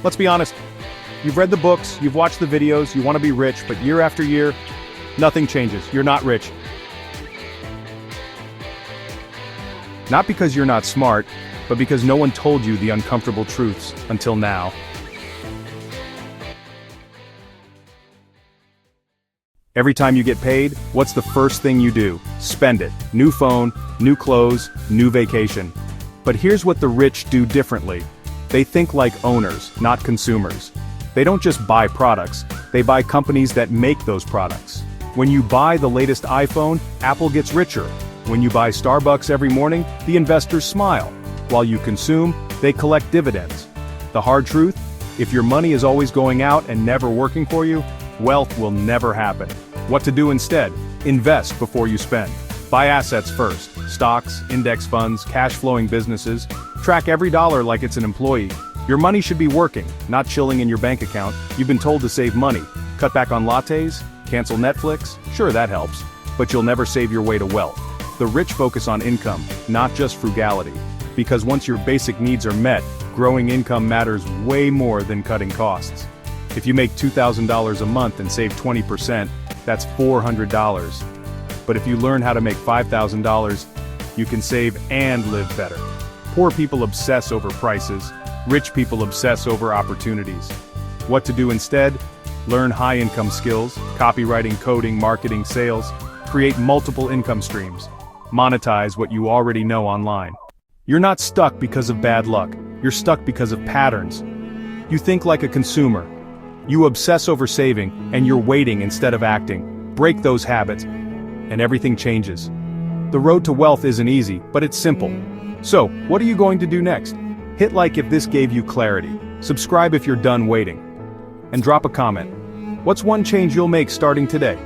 Let's be honest. You've read the books, you've watched the videos, you want to be rich, but year after year, nothing changes. You're not rich. Not because you're not smart, but because no one told you the uncomfortable truths until now. Every time you get paid, what's the first thing you do? Spend it. New phone, new clothes, new vacation. But here's what the rich do differently. They think like owners, not consumers. They don't just buy products, they buy companies that make those products. When you buy the latest iPhone, Apple gets richer. When you buy Starbucks every morning, the investors smile. While you consume, they collect dividends. The hard truth? If your money is always going out and never working for you, wealth will never happen. What to do instead? Invest before you spend. Buy assets first. Stocks, index funds, cash-flowing businesses. Track every dollar like it's an employee. Your money should be working, not chilling in your bank account. You've been told to save money. Cut back on lattes? Cancel Netflix? Sure, that helps. But you'll never save your way to wealth. The rich focus on income, not just frugality. Because once your basic needs are met, growing income matters way more than cutting costs. If you make $2,000 a month and save 20%, that's $400. But if you learn how to make $5,000, you can save and live better. Poor people obsess over prices. Rich people obsess over opportunities. What to do instead? Learn high-income skills, copywriting, coding, marketing, sales. Create multiple income streams. Monetize what you already know online. You're not stuck because of bad luck. You're stuck because of patterns. You think like a consumer. You obsess over saving, and you're waiting instead of acting. Break those habits, and everything changes. The road to wealth isn't easy, but it's simple. So, what are you going to do next? Hit like if this gave you clarity. Subscribe if you're done waiting. And drop a comment. What's one change you'll make starting today?